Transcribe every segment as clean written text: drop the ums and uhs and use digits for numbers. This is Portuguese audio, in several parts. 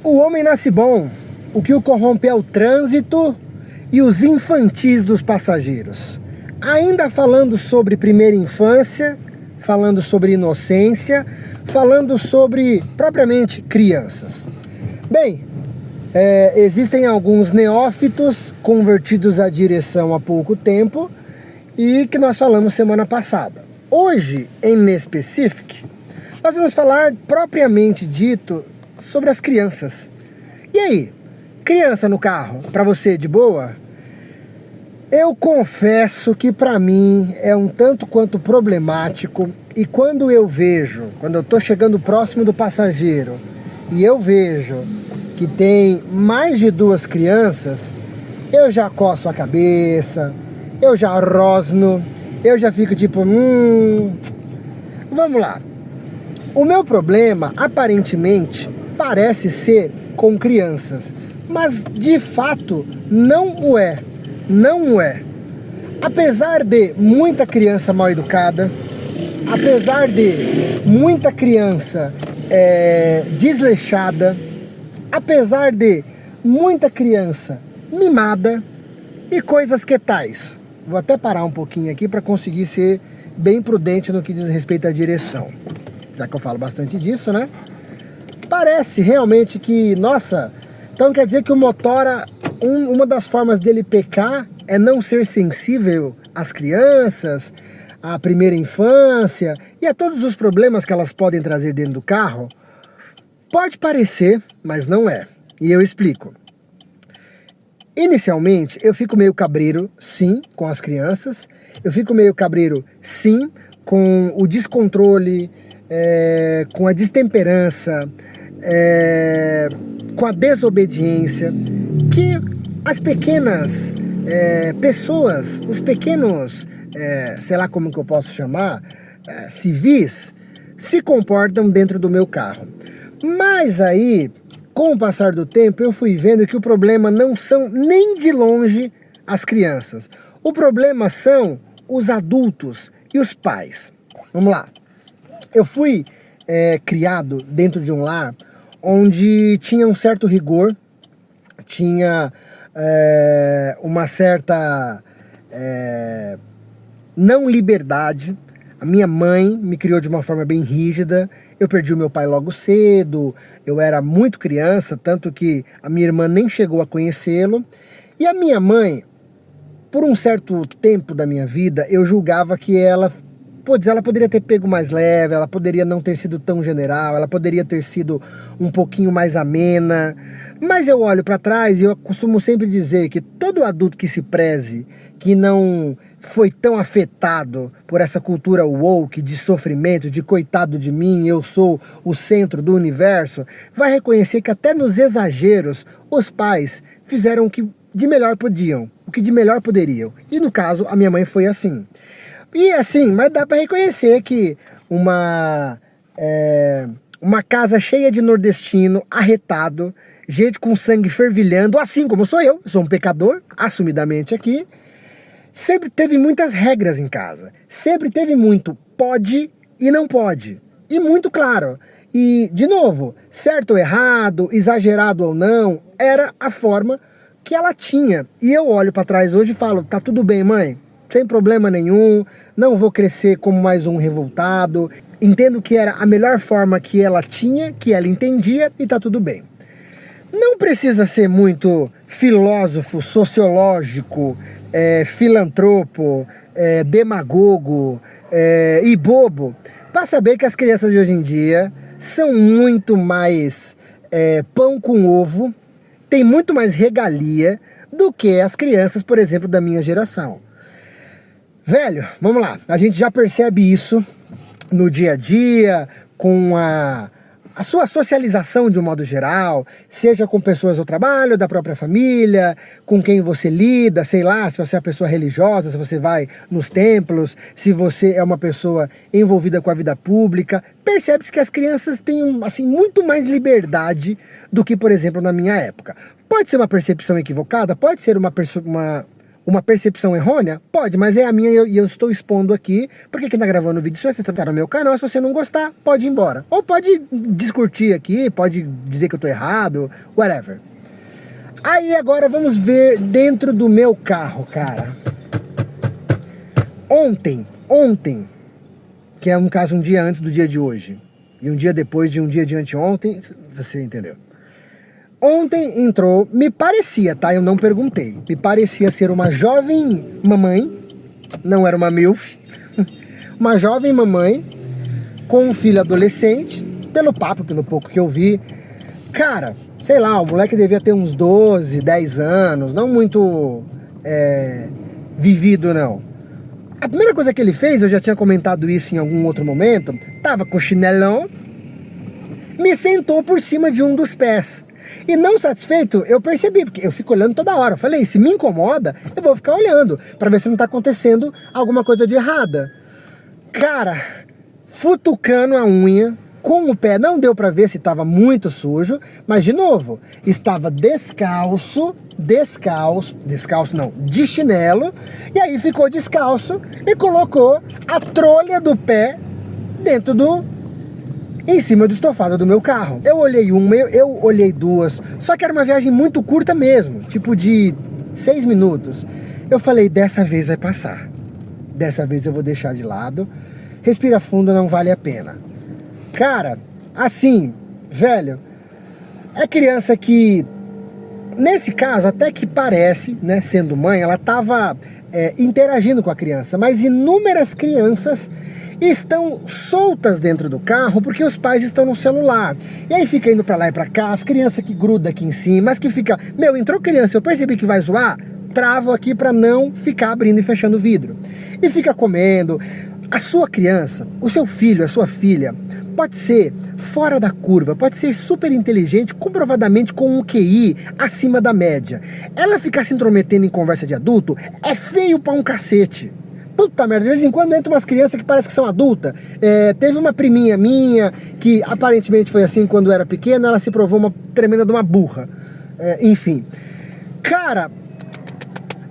O homem nasce bom, o que o corrompe é o trânsito e os infantis dos passageiros. Ainda falando sobre primeira infância, falando sobre inocência, falando sobre, propriamente, crianças. Bem, existem alguns neófitos convertidos à direção há pouco tempo e que nós falamos semana passada. Hoje, em específico, nós vamos falar propriamente dito sobre as crianças. E aí, criança no carro, para você de boa? Eu confesso que para mim é um tanto quanto problemático, e quando eu tô chegando próximo do passageiro e eu vejo que tem mais de 2 crianças, eu já coço a cabeça, eu já rosno, eu já fico tipo, vamos lá. O meu problema, aparentemente, parece ser com crianças, mas de fato não o é. Não o é. Apesar de muita criança mal educada, apesar de muita criança desleixada, apesar de muita criança mimada e coisas que tais. Vou até parar um pouquinho aqui para conseguir ser bem prudente no que diz respeito à direção, já que eu falo bastante disso, né? Parece realmente que, nossa, então quer dizer que o motora, uma das formas dele pecar é não ser sensível às crianças, à primeira infância e a todos os problemas que elas podem trazer dentro do carro? Pode parecer, mas não é. E eu explico. Inicialmente, eu fico meio cabreiro, sim, com as crianças. Eu fico meio cabreiro, sim, com o descontrole, com a destemperança, com a desobediência, que as pequenas pessoas, os pequenos, sei lá como que eu posso chamar, civis, se comportam dentro do meu carro. Mas aí, com o passar do tempo, eu fui vendo que o problema não são nem de longe as crianças. O problema são os adultos e os pais. Vamos lá. Eu fui criado dentro de um lar onde tinha um certo rigor, tinha uma certa não liberdade. A minha mãe me criou de uma forma bem rígida. Eu perdi o meu pai logo cedo, eu era muito criança, tanto que a minha irmã nem chegou a conhecê-lo. E a minha mãe, por um certo tempo da minha vida, eu julgava que ela poderia ter pego mais leve, ela poderia não ter sido tão general, ela poderia ter sido um pouquinho mais amena. Mas eu olho para trás e eu costumo sempre dizer que todo adulto que se preze, que não foi tão afetado por essa cultura woke de sofrimento, de coitado de mim, eu sou o centro do universo, vai reconhecer que até nos exageros os pais fizeram o que de melhor podiam, o que de melhor poderiam. E no caso, a minha mãe foi assim. E assim, mas dá para reconhecer que uma casa cheia de nordestino, arretado, gente com sangue fervilhando, assim como sou eu sou um pecador, assumidamente aqui, sempre teve muitas regras em casa, sempre teve muito pode e não pode, e muito claro. E, de novo, certo ou errado, exagerado ou não, era a forma que ela tinha. E eu olho para trás hoje e falo, tá tudo bem, mãe, sem problema nenhum, não vou crescer como mais um revoltado, entendo que era a melhor forma que ela tinha, que ela entendia, e tá tudo bem. Não precisa ser muito filósofo, sociológico, filantropo, demagogo e bobo para saber que as crianças de hoje em dia são muito mais pão com ovo, tem muito mais regalia do que as crianças, por exemplo, da minha geração. Velho, vamos lá, a gente já percebe isso no dia a dia, com a sua socialização de um modo geral, seja com pessoas do trabalho, da própria família, com quem você lida, sei lá, se você é uma pessoa religiosa, se você vai nos templos, se você é uma pessoa envolvida com a vida pública, percebe-se que as crianças têm assim, muito mais liberdade do que, por exemplo, na minha época. Pode ser uma percepção equivocada, pode ser uma uma percepção errônea? Pode, mas é a minha e eu estou expondo aqui, porque quem tá gravando o vídeo, se você tá no meu canal, se você não gostar, pode ir embora. Ou pode discutir aqui, pode dizer que eu tô errado, whatever. Aí agora vamos ver dentro do meu carro, cara. Ontem, que é um caso um dia antes do dia de hoje, e um dia depois de um dia de anteontem, você entendeu? Ontem entrou, me parecia, tá? Eu não perguntei. Me parecia ser uma jovem mamãe, não era uma MILF, uma jovem mamãe com um filho adolescente, pelo papo, pelo pouco que eu vi. Cara, sei lá, o moleque devia ter uns 12, 10 anos, não muito vivido, não. A primeira coisa que ele fez, eu já tinha comentado isso em algum outro momento, tava com o chinelão, me sentou por cima de um dos pés. E não satisfeito, eu percebi, porque eu fico olhando toda hora. Eu falei, se me incomoda, eu vou ficar olhando, pra ver se não tá acontecendo alguma coisa de errada. Cara, futucando a unha, com o pé, não deu pra ver se tava muito sujo, mas de novo, estava descalço não, de chinelo, e aí ficou descalço e colocou a trolha do pé dentro em cima do estofado do meu carro. Eu olhei uma, eu olhei duas, só que era uma viagem muito curta mesmo, tipo de 6 minutos. Eu falei, dessa vez vai passar. Dessa vez eu vou deixar de lado. Respira fundo, não vale a pena. Cara, assim, velho, é criança que, nesse caso, até que parece, né, sendo mãe, ela tava interagindo com a criança, mas inúmeras crianças estão soltas dentro do carro porque os pais estão no celular. E aí fica indo pra lá e pra cá, as crianças que grudam aqui em cima, mas que fica, meu, entrou criança, eu percebi que vai zoar, travo aqui pra não ficar abrindo e fechando o vidro. E fica comendo. A sua criança, o seu filho, a sua filha, pode ser fora da curva, pode ser super inteligente, comprovadamente com um QI acima da média. Ela ficar se intrometendo em conversa de adulto é feio pra um cacete. Puta merda, de vez em quando entra umas crianças que parece que são adultas. Teve uma priminha minha, que aparentemente foi assim quando era pequena, ela se provou uma tremenda de uma burra. Enfim. Cara,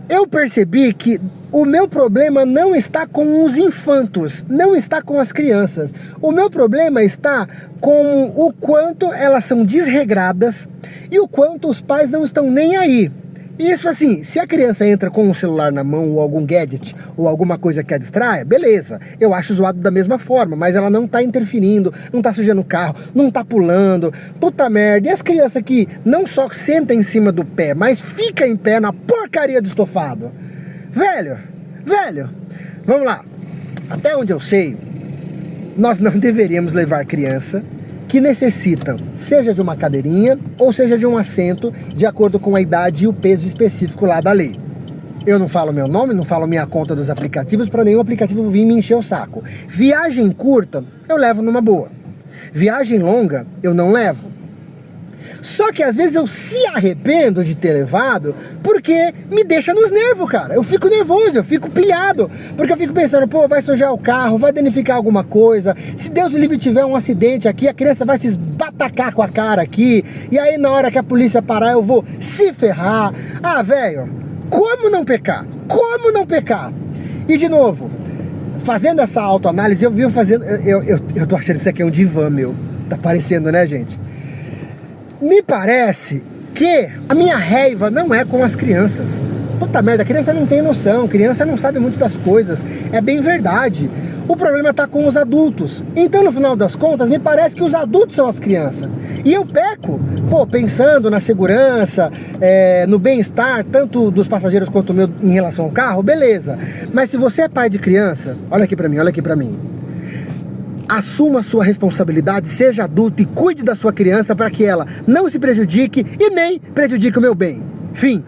eu percebi que o meu problema não está com os infantos, não está com as crianças. O meu problema está com o quanto elas são desregradas e o quanto os pais não estão nem aí. Isso assim, se a criança entra com um celular na mão ou algum gadget ou alguma coisa que a distraia, beleza, eu acho zoado da mesma forma, mas ela não tá interferindo, não tá sujando o carro, não tá pulando, puta merda. E as crianças que não só sentam em cima do pé, mas ficam em pé na porcaria do estofado. Velho, vamos lá, até onde eu sei, nós não deveríamos levar criança que necessitam, seja de uma cadeirinha ou seja de um assento, de acordo com a idade e o peso específico lá da lei. Eu não falo meu nome, não falo minha conta dos aplicativos para nenhum aplicativo vir me encher o saco. Viagem curta, eu levo numa boa. Viagem longa, eu não levo. Só que às vezes eu se arrependo de ter levado, porque me deixa nos nervos, cara. Eu fico nervoso, eu fico pilhado, porque eu fico pensando, pô, vai sujar o carro, vai danificar alguma coisa, se Deus o livre tiver um acidente aqui, a criança vai se esbatacar com a cara aqui, e aí na hora que a polícia parar eu vou se ferrar. Ah, velho, como não pecar? Como não pecar? E de novo, fazendo essa autoanálise, eu vi fazendo, eu tô achando que isso aqui é um divã, meu. Tá parecendo, né, gente? Me parece que a minha raiva não é com as crianças. Puta merda, a criança não tem noção, a criança não sabe muito das coisas. É bem verdade. O problema tá com os adultos. Então, no final das contas, me parece que os adultos são as crianças. E eu peco, pô, pensando na segurança, no bem-estar, tanto dos passageiros quanto meu em relação ao carro, beleza. Mas se você é pai de criança, olha aqui pra mim. Assuma a sua responsabilidade, seja adulto e cuide da sua criança para que ela não se prejudique e nem prejudique o meu bem. Fim.